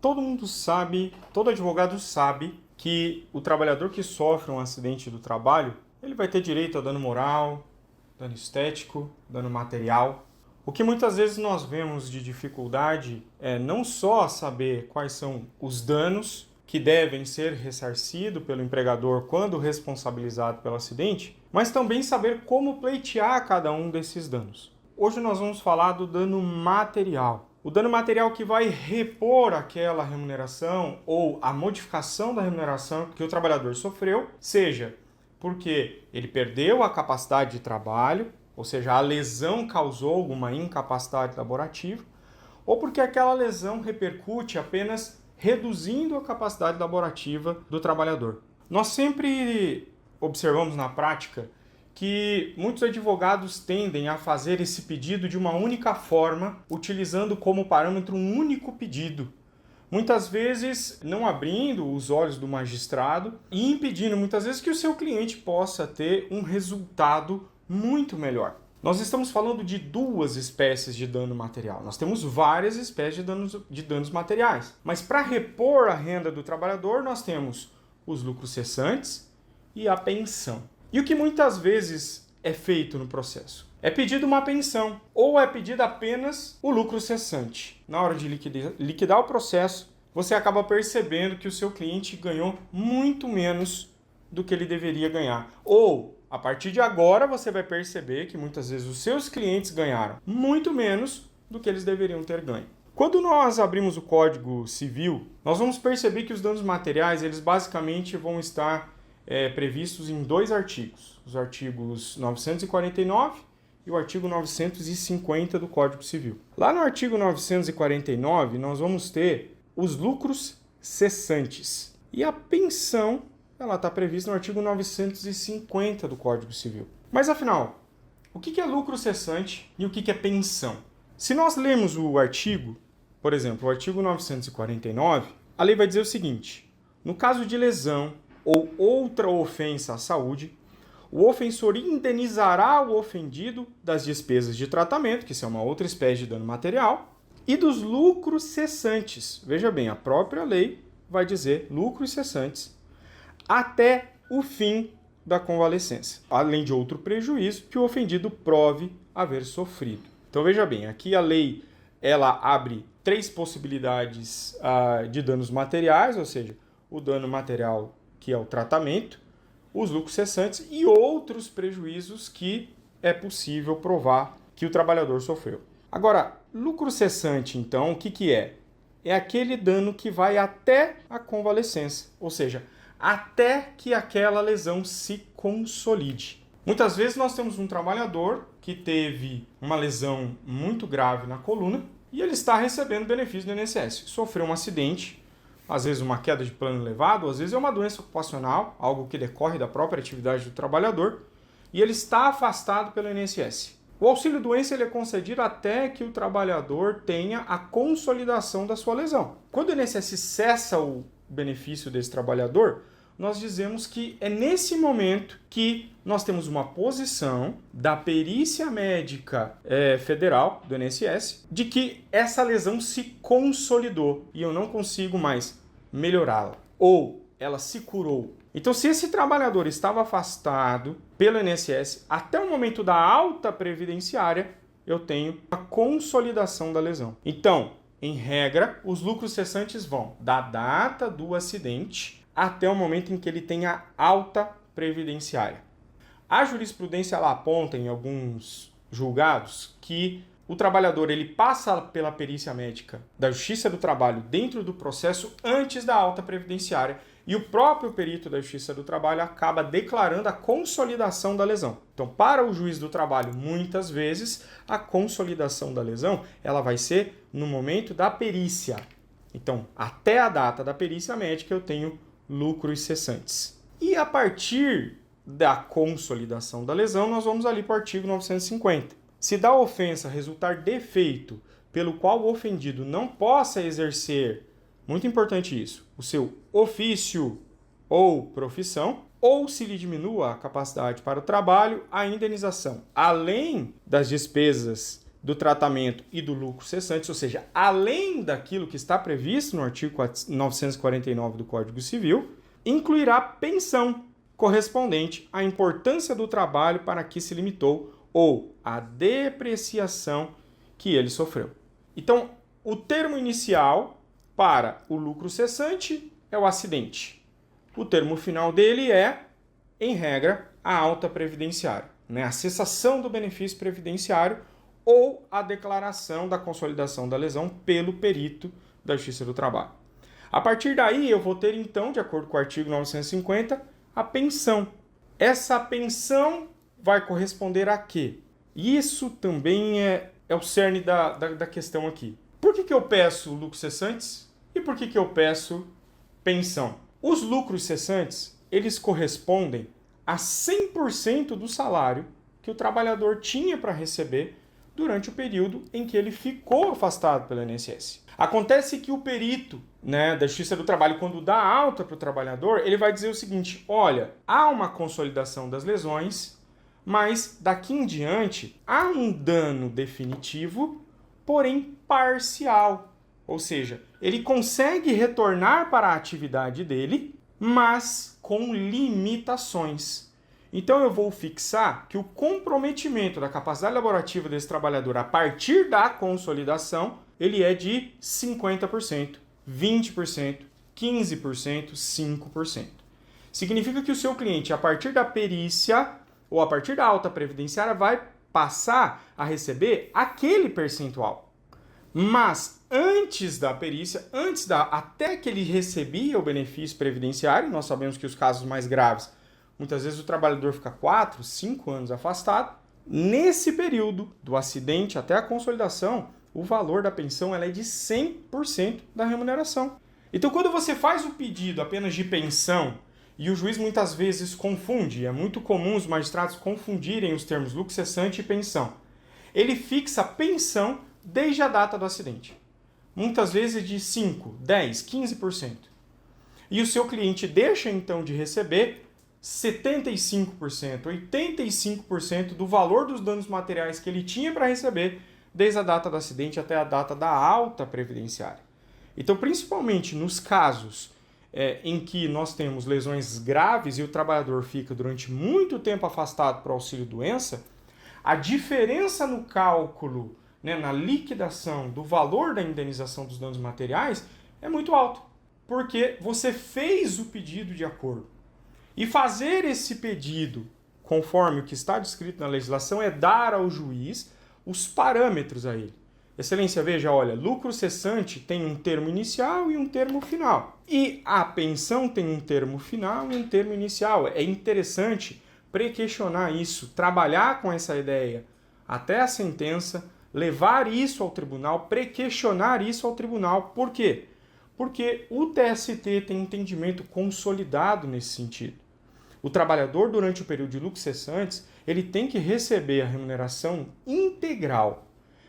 Todo mundo sabe, todo advogado sabe que o trabalhador que sofre um acidente do trabalho, ele vai ter direito a dano moral, dano estético, dano material. O que muitas vezes nós vemos de dificuldade é não só saber quais são os danos que devem ser ressarcidos pelo empregador quando responsabilizado pelo acidente, mas também saber como pleitear cada um desses danos. Hoje nós vamos falar do dano material. O dano material que vai repor aquela remuneração ou a modificação da remuneração que o trabalhador sofreu, seja porque ele perdeu a capacidade de trabalho, ou seja, a lesão causou alguma incapacidade laborativa, ou porque aquela lesão repercute apenas reduzindo a capacidade laborativa do trabalhador. Nós sempre observamos na prática que muitos advogados tendem a fazer esse pedido de uma única forma, utilizando como parâmetro um único pedido. Muitas vezes não abrindo os olhos do magistrado e impedindo muitas vezes que o seu cliente possa ter um resultado muito melhor. Nós estamos falando de duas espécies de dano material. Nós temos várias espécies de danos materiais. Mas para repor a renda do trabalhador, nós temos os lucros cessantes e a pensão. E o que muitas vezes é feito no processo? É pedido uma pensão ou é pedido apenas o lucro cessante. Na hora de liquidar o processo, você acaba percebendo que o seu cliente ganhou muito menos do que ele deveria ganhar. Ou, a partir de agora, você vai perceber que muitas vezes os seus clientes ganharam muito menos do que eles deveriam ter ganho. Quando nós abrimos o Código Civil, nós vamos perceber que os danos materiais, eles basicamente vão estar previstos em dois artigos. Os artigos 949 e o artigo 950 do Código Civil. Lá no artigo 949, nós vamos ter os lucros cessantes. E a pensão, ela está prevista no artigo 950 do Código Civil. Mas afinal, o que é lucro cessante e o que é pensão? Se nós lermos o artigo, por exemplo, o artigo 949, a lei vai dizer o seguinte: no caso de lesão ou outra ofensa à saúde, o ofensor indenizará o ofendido das despesas de tratamento, que isso é uma outra espécie de dano material, e dos lucros cessantes. Veja bem, a própria lei vai dizer lucros cessantes até o fim da convalescência, além de outro prejuízo que o ofendido prove haver sofrido. Então veja bem, aqui a lei ela abre três possibilidades de danos materiais, ou seja, o dano material que é o tratamento, os lucros cessantes e outros prejuízos que é possível provar que o trabalhador sofreu. Agora, lucro cessante, então, o que é? É aquele dano que vai até a convalescência, ou seja, até que aquela lesão se consolide. Muitas vezes nós temos um trabalhador que teve uma lesão muito grave na coluna e ele está recebendo benefício do INSS. Sofreu um acidente, às vezes uma queda de plano elevado, às vezes é uma doença ocupacional, algo que decorre da própria atividade do trabalhador, e ele está afastado pelo INSS. O auxílio-doença ele é concedido até que o trabalhador tenha a consolidação da sua lesão. Quando o INSS cessa o benefício desse trabalhador, nós dizemos que é nesse momento que nós temos uma posição da perícia médica federal do INSS de que essa lesão se consolidou e eu não consigo mais melhorá-la, ou ela se curou. Então, se esse trabalhador estava afastado pelo INSS até o momento da alta previdenciária, eu tenho a consolidação da lesão. Então, em regra, os lucros cessantes vão da data do acidente até o momento em que ele tenha alta previdenciária. A jurisprudência ela aponta em alguns julgados que o trabalhador ele passa pela perícia médica da Justiça do Trabalho dentro do processo antes da alta previdenciária e o próprio perito da Justiça do Trabalho acaba declarando a consolidação da lesão. Então, para o juiz do trabalho, muitas vezes, a consolidação da lesão ela vai ser no momento da perícia. Então, até a data da perícia médica, eu tenho lucros cessantes. E a partir da consolidação da lesão, nós vamos ali para o artigo 950. Se da ofensa resultar defeito pelo qual o ofendido não possa exercer, muito importante isso, o seu ofício ou profissão, ou se lhe diminua a capacidade para o trabalho, a indenização, além das despesas do tratamento e do lucro cessante, ou seja, além daquilo que está previsto no artigo 949 do Código Civil, incluirá pensão correspondente à importância do trabalho para que se limitou ou à depreciação que ele sofreu. Então, o termo inicial para o lucro cessante é o acidente. O termo final dele é, em regra, a alta previdenciária, né? A cessação do benefício previdenciário ou a declaração da consolidação da lesão pelo perito da Justiça do Trabalho. A partir daí, eu vou ter, então, de acordo com o artigo 950, a pensão. Essa pensão vai corresponder a quê? Isso também é o cerne da questão aqui. Por que eu peço lucros cessantes e por que eu peço pensão? Os lucros cessantes, eles correspondem a 100% do salário que o trabalhador tinha para receber durante o período em que ele ficou afastado pelo INSS. Acontece que o perito, né, da Justiça do Trabalho, quando dá alta para o trabalhador, ele vai dizer o seguinte: olha, há uma consolidação das lesões, mas daqui em diante há um dano definitivo, porém parcial. Ou seja, ele consegue retornar para a atividade dele, mas com limitações. Então eu vou fixar que o comprometimento da capacidade laborativa desse trabalhador a partir da consolidação, ele é de 50%, 20%, 15%, 5%. Significa que o seu cliente, a partir da perícia ou a partir da alta previdenciária, vai passar a receber aquele percentual. Mas antes da perícia, até que ele recebia o benefício previdenciário, nós sabemos que os casos mais graves, muitas vezes o trabalhador fica 4, 5 anos afastado. Nesse período, do acidente até a consolidação, o valor da pensão ela é de 100% da remuneração. Então, quando você faz o pedido apenas de pensão, e o juiz muitas vezes confunde, é muito comum os magistrados confundirem os termos lucro cessante e pensão. Ele fixa pensão desde a data do acidente. Muitas vezes de 5, 10, 15%. E o seu cliente deixa então de receber 75%, 85% do valor dos danos materiais que ele tinha para receber desde a data do acidente até a data da alta previdenciária. Então, principalmente nos casos em que nós temos lesões graves e o trabalhador fica durante muito tempo afastado para o auxílio-doença, a diferença no cálculo, né, na liquidação do valor da indenização dos danos materiais é muito alto, porque você fez o pedido de acordo. E fazer esse pedido, conforme o que está descrito na legislação, é dar ao juiz os parâmetros a ele. Excelência, veja, olha, lucro cessante tem um termo inicial e um termo final. E a pensão tem um termo final e um termo inicial. É interessante pré-questionar isso, trabalhar com essa ideia até a sentença, levar isso ao tribunal, pré-questionar isso ao tribunal. Por quê? Porque o TST tem entendimento consolidado nesse sentido. O trabalhador, durante o período de lucros cessantes, ele tem que receber a remuneração integral.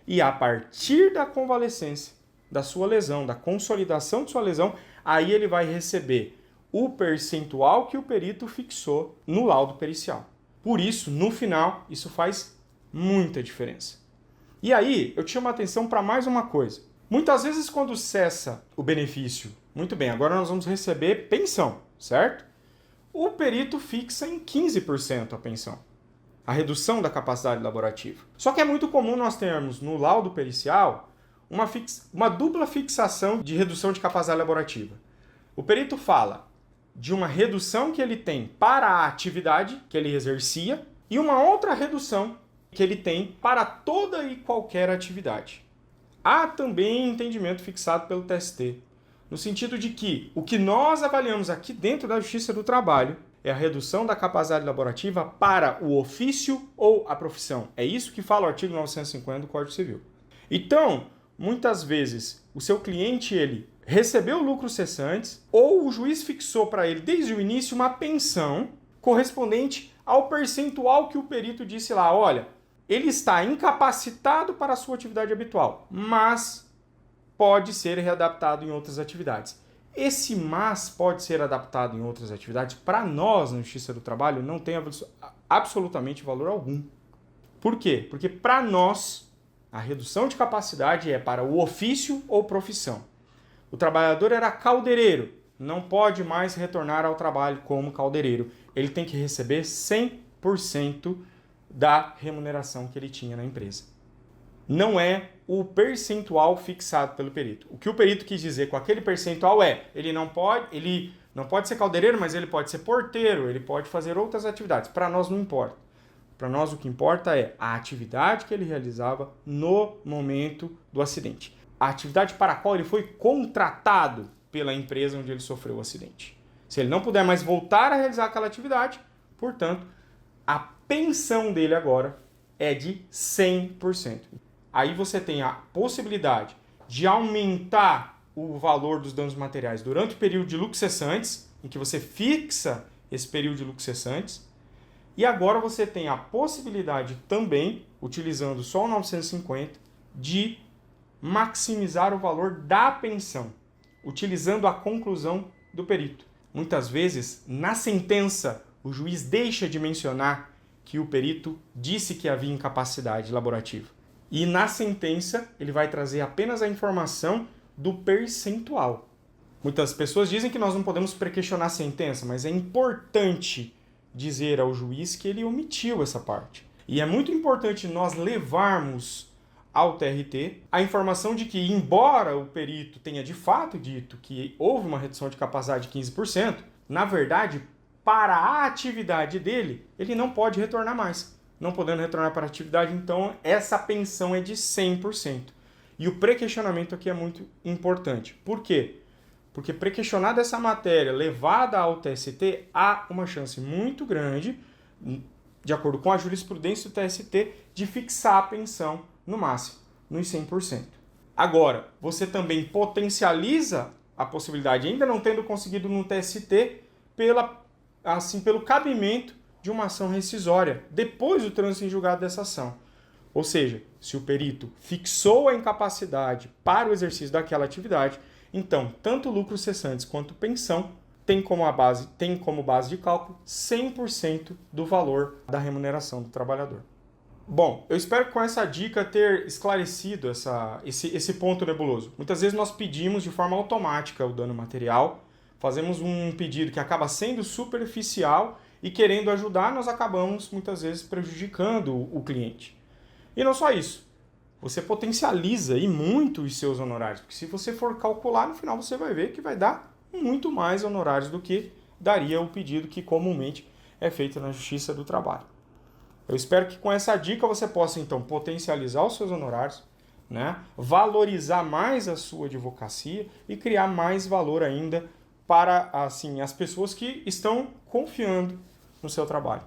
E a partir da convalescência da sua lesão, da consolidação de sua lesão, aí ele vai receber o percentual que o perito fixou no laudo pericial. Por isso, no final, isso faz muita diferença. E aí, eu te chamo a atenção para mais uma coisa. Muitas vezes, quando cessa o benefício, muito bem, agora nós vamos receber pensão, certo? O perito fixa em 15% a pensão, a redução da capacidade laborativa. Só que é muito comum nós termos no laudo pericial uma dupla fixação de redução de capacidade laborativa. O perito fala de uma redução que ele tem para a atividade que ele exercia e uma outra redução que ele tem para toda e qualquer atividade. Há também entendimento fixado pelo TST, no sentido de que o que nós avaliamos aqui dentro da Justiça do Trabalho é a redução da capacidade laborativa para o ofício ou a profissão. É isso que fala o artigo 950 do Código Civil. Então, muitas vezes, o seu cliente ele recebeu lucros cessantes ou o juiz fixou para ele desde o início uma pensão correspondente ao percentual que o perito disse lá, olha, ele está incapacitado para a sua atividade habitual, mas pode ser readaptado em outras atividades. Esse mas pode ser adaptado em outras atividades, para nós, na Justiça do Trabalho, não tem absolutamente valor algum. Por quê? Porque para nós, A redução de capacidade é para o ofício ou profissão. O trabalhador era caldeireiro, não pode mais retornar ao trabalho como caldeireiro. Ele tem que receber 100% da remuneração que ele tinha na empresa. Não é o percentual fixado pelo perito. O que o perito quis dizer com aquele percentual é, ele não pode ser caldeireiro, mas ele pode ser porteiro, ele pode fazer outras atividades. Para nós não importa. Para nós o que importa é a atividade que ele realizava no momento do acidente. A atividade para a qual ele foi contratado pela empresa onde ele sofreu o acidente. Se ele não puder mais voltar a realizar aquela atividade, portanto, a pensão dele agora é de 100%. Aí você tem a possibilidade de aumentar o valor dos danos materiais durante o período de lucros cessantes, em que você fixa esse período de lucros cessantes, e agora você tem a possibilidade também, utilizando só o 950, de maximizar o valor da pensão, utilizando a conclusão do perito. Muitas vezes, na sentença, o juiz deixa de mencionar que o perito disse que havia incapacidade laborativa. E na sentença, ele vai trazer apenas a informação do percentual. Muitas pessoas dizem que nós não podemos pré-questionar a sentença, mas é importante dizer ao juiz que ele omitiu essa parte. E é muito importante nós levarmos ao TRT a informação de que, embora o perito tenha de fato dito que houve uma redução de capacidade de 15%, na verdade, para a atividade dele, ele não pode retornar mais. Não podendo retornar para a atividade, então essa pensão é de 100%. E o pré-questionamento aqui é muito importante. Por quê? Porque pré-questionada essa matéria levada ao TST, há uma chance muito grande, de acordo com a jurisprudência do TST, de fixar a pensão no máximo, nos 100%. Agora, você também potencializa a possibilidade, ainda não tendo conseguido no TST, pelo cabimento de uma ação rescisória, depois do trânsito em julgado dessa ação. Ou seja, se o perito fixou a incapacidade para o exercício daquela atividade, então, tanto lucros cessantes quanto pensão tem como base de cálculo 100% do valor da remuneração do trabalhador. Bom, eu espero com essa dica ter esclarecido esse ponto nebuloso. Muitas vezes nós pedimos de forma automática o dano material, fazemos um pedido que acaba sendo superficial e querendo ajudar, nós acabamos muitas vezes prejudicando o cliente. E não só isso. Você potencializa e muito os seus honorários, porque se você for calcular, no final você vai ver que vai dar muito mais honorários do que daria o pedido que comumente é feito na Justiça do Trabalho. Eu espero que com essa dica você possa então potencializar os seus honorários, né? Valorizar mais a sua advocacia e criar mais valor ainda para assim, as pessoas que estão confiando no seu trabalho.